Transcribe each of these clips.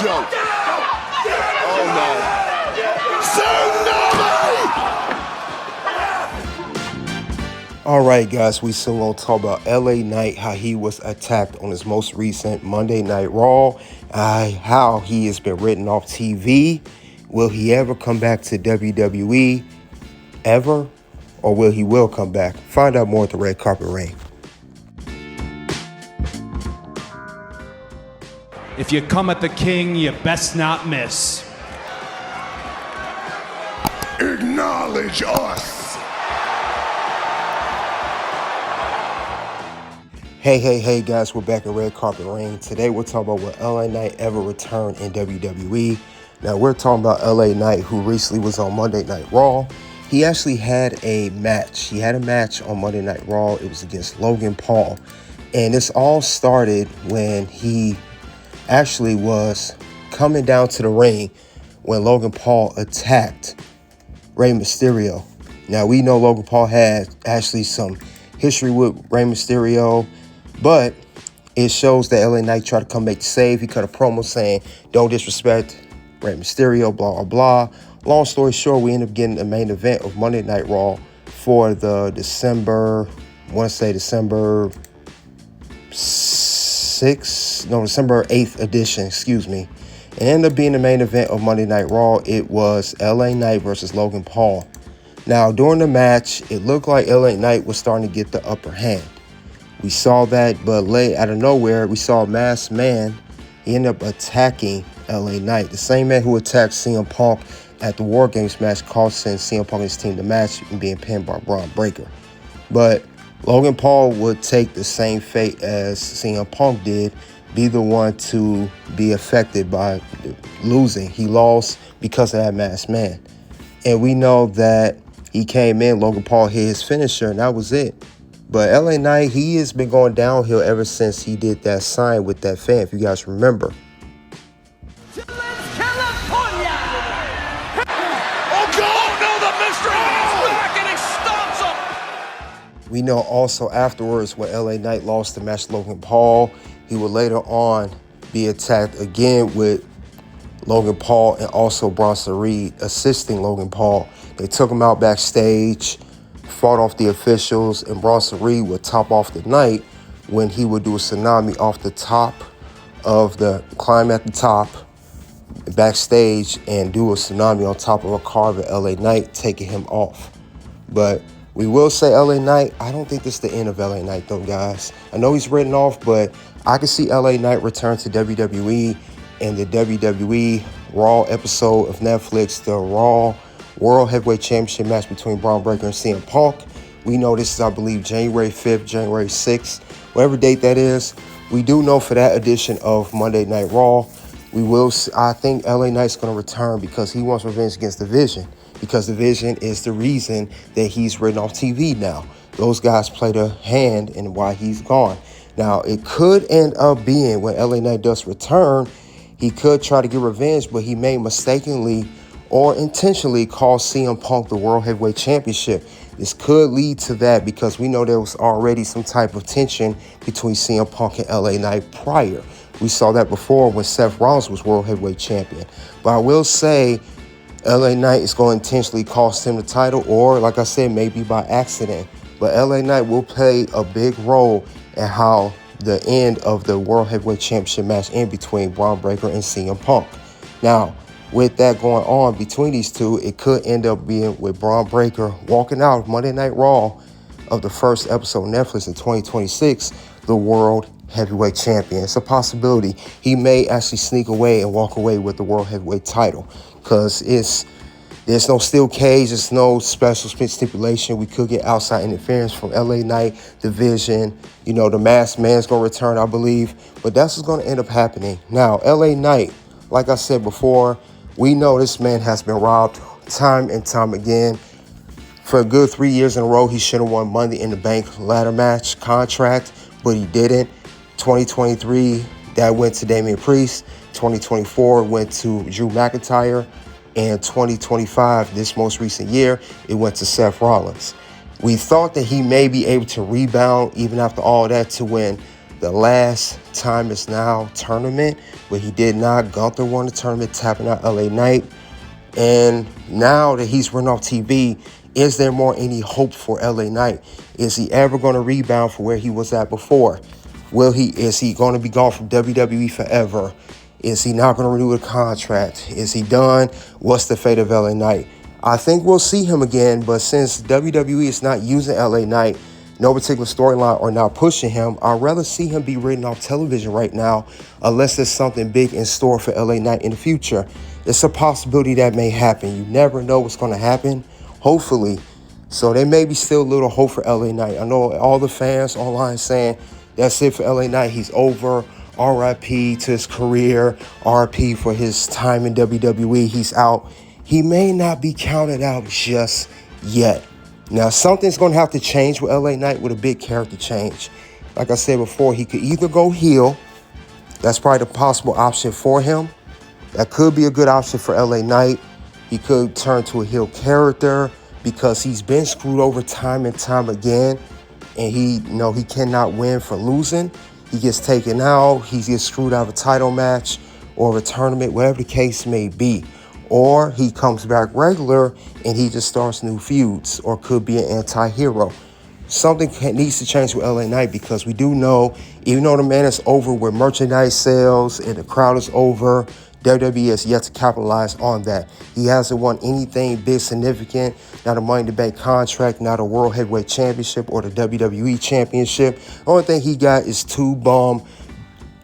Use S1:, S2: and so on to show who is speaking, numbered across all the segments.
S1: joke. Oh no. Tsunami! All right, guys, we still gonna talk about LA Knight, how he was attacked on his most recent Monday Night Raw, how he has been written off TV. Will he ever come back to WWE? Ever? Or will he come back? Find out more at the Red Carpet Ring.
S2: If you come at the king, you best not miss.
S1: Acknowledge us.
S3: Hey, guys, we're back at Red Carpet Ring. Today, we're talking about will LA Knight ever return in WWE. Now, we're talking about LA Knight, who recently was on Monday Night Raw. He actually had a match. He had a match on Monday Night Raw. It was against Logan Paul. And this all started when he actually was coming down to the ring when Logan Paul attacked Rey Mysterio. Now, we know Logan Paul had actually some history with Rey Mysterio, but it shows that LA Knight tried to come make the save. He cut a promo saying, "Don't disrespect Rey Mysterio, blah, blah, blah." Long story short, we end up getting the main event of Monday Night Raw for the December 8th edition, It ended up being the main event of Monday Night Raw. It was LA Knight versus Logan Paul. Now, during the match, it looked like LA Knight was starting to get the upper hand. We saw that, but late out of nowhere, we saw a masked man. He ended up attacking LA Knight, the same man who attacked CM Punk at the War Games match, costing CM Punk and his team the match and being pinned by Braun Breaker. But Logan Paul would take the same fate as CM Punk did, be the one to be affected by losing. He lost because of that masked man. And we know that he came in, Logan Paul hit his finisher, and that was it. But LA Knight, he has been going downhill ever since he did that sign with that fan, if you guys remember. We know also afterwards when LA Knight lost the match to Logan Paul, he would later on be attacked again with Logan Paul and also Bronson Reed assisting Logan Paul. They took him out backstage, fought off the officials, and Bronson Reed would top off the night when he would do a tsunami off the top of the climb at the top backstage and do a tsunami on top of a car of LA Knight, taking him off. But we will say LA Knight, I don't think this is the end of LA Knight though, guys. I know he's written off, but I can see LA Knight return to WWE in the WWE Raw episode of Netflix, the Raw World Heavyweight Championship match between Braun Breaker and CM Punk. We know this is, I believe, January 5th, January 6th, whatever date that is. We do know for that edition of Monday Night Raw, I think LA Knight's going to return because he wants revenge against the Vision. Because the Vision is the reason that he's written off TV now. Those guys played a hand in why he's gone. Now, it could end up being when LA Knight does return, he could try to get revenge, but he may mistakenly or intentionally cost CM Punk the World Heavyweight Championship. This could lead to that because we know there was already some type of tension between CM Punk and LA Knight prior. We saw that before when Seth Rollins was World Heavyweight Champion. But I will say LA Knight is going to intentionally cost him the title, or like I said, maybe by accident. But LA Knight will play a big role in how the end of the World Heavyweight Championship match in between Braun Breaker and CM Punk. Now, with that going on between these two, it could end up being with Braun Breaker walking out of Monday Night Raw of the first episode of Netflix in 2026, the World Heavyweight Champion. It's a possibility. He may actually sneak away and walk away with the World Heavyweight title because there's no steel cage, there's no special stipulation. We could get outside interference from LA Knight, the Vision. You know, the masked man's going to return, I believe. But that's what's going to end up happening. Now, LA Knight, like I said before, we know this man has been robbed time and time again. For a good 3 years in a row, he should have won Money in the Bank ladder match contract, but he didn't. 2023, that went to Damian Priest. 2024 went to Drew McIntyre. And 2025, this most recent year, it went to Seth Rollins. We thought that he may be able to rebound even after all that to when the Last Time Is Now tournament, where he did not. Gunther won the tournament, tapping out LA Knight. And now that he's run off TV, is there more any hope for LA Knight? Is he ever going to rebound from where he was at before? Is he going to be gone from WWE forever? Is he not going to renew a contract? Is he done? What's the fate of LA Knight? I think we'll see him again, but since WWE is not using LA Knight, no particular storyline, or not pushing him, I'd rather see him be written off television right now, unless there's something big in store for LA Knight in the future. It's a possibility that may happen. You never know what's going to happen, hopefully. So there may be still a little hope for LA Knight. I know all the fans online saying that's it for LA Knight. He's over. RIP to his career. RIP for his time in WWE. He's out. He may not be counted out just yet. Now, something's going to have to change with LA Knight, with a big character change. Like I said before, he could either go heel. That's probably the possible option for him. That could be a good option for LA Knight. He could turn to a heel character because he's been screwed over time and time again. And he cannot win for losing. He gets taken out. He gets screwed out of a title match or a tournament, whatever the case may be. Or he comes back regular and he just starts new feuds, or could be an anti-hero. Something needs to change with LA Knight, because we do know, even though the man is over with merchandise sales and the crowd is over, WWE has yet to capitalize on that. He hasn't won anything big significant, not a Money in the Bank contract, not a World Heavyweight Championship or the WWE Championship. The only thing he got is 2 bum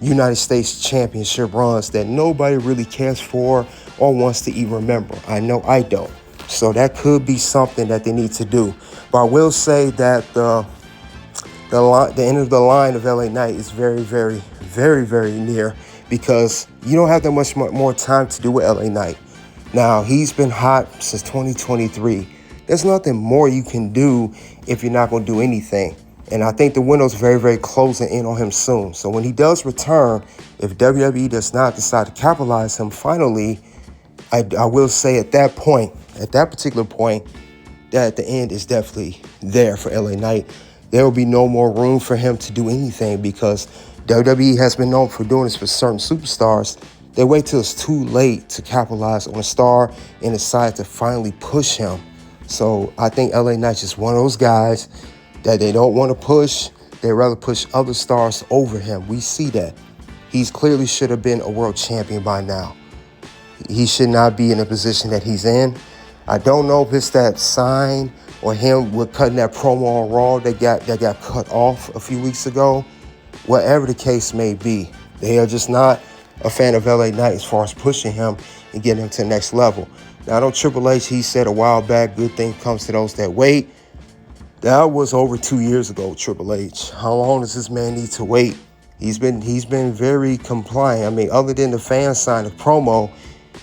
S3: United States Championship runs that nobody really cares for or wants to even remember. I know I don't. So that could be something that they need to do. But I will say that the end of the line of LA Knight is very, very, very, very near, because you don't have that much more time to do with LA Knight. Now, he's been hot since 2023. There's nothing more you can do if you're not going to do anything. And I think the window's very, very closing in on him soon. So when he does return, if WWE does not decide to capitalize him finally, I will say at that particular point, that the end is definitely there for LA Knight. There will be no more room for him to do anything, because WWE has been known for doing this for certain superstars. They wait till it's too late to capitalize on a star and decide to finally push him. So I think LA Knight's just one of those guys that they don't want to push. They rather push other stars over him. We see that. He's clearly should have been a world champion by now. He should not be in the position that he's in. I don't know if it's that sign or him with cutting that promo on Raw that got cut off a few weeks ago. Whatever the case may be, they are just not a fan of LA Knight as far as pushing him and getting him to the next level. Now, I know Triple H, he said a while back, good thing comes to those that wait. That was over 2 years ago, Triple H. How long does this man need to wait? He's been very compliant. I mean, other than the fan sign of promo,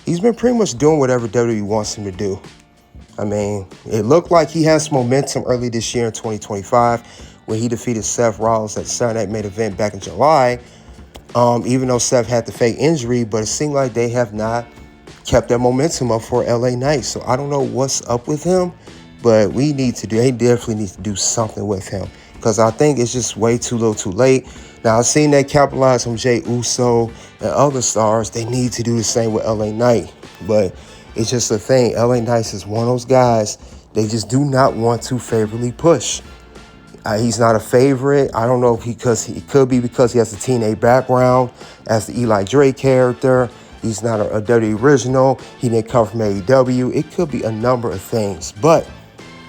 S3: he's been pretty much doing whatever WWE wants him to do. I mean, it looked like he had some momentum early this year in 2025 when he defeated Seth Rollins at the Saturday Night Main Event back in July. Even though Seth had the fake injury, but it seemed like they have not kept that momentum up for LA Knight. So I don't know what's up with him, but they definitely need to do something with him, because I think it's just way too little too late. Now, I've seen they capitalize on Jey Uso and other stars. They need to do the same with LA Knight, but it's just a thing. LA Knight is one of those guys they just do not want to favorably push. He's not a favorite. I don't know if it could be because he has a TNA background as the Eli Drake character. He's not a WWE original. He didn't come from AEW. It could be a number of things. But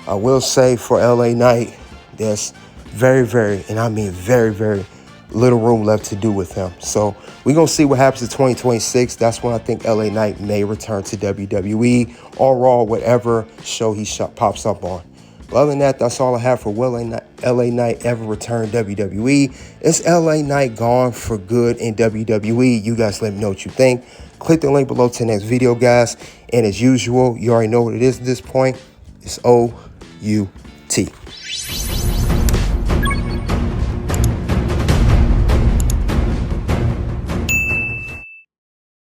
S3: I will say for LA Knight, there's very, very, and I mean very, very little room left to do with him. So we're going to see what happens in 2026. That's when I think LA Knight may return to WWE or Raw, whatever show he pops up on. But other than that, that's all I have for will LA Knight ever return WWE. Is LA Knight gone for good in WWE? You guys let me know what you think. Click the link below to the next video, guys. And as usual, you already know what it is at this point. It's OUT.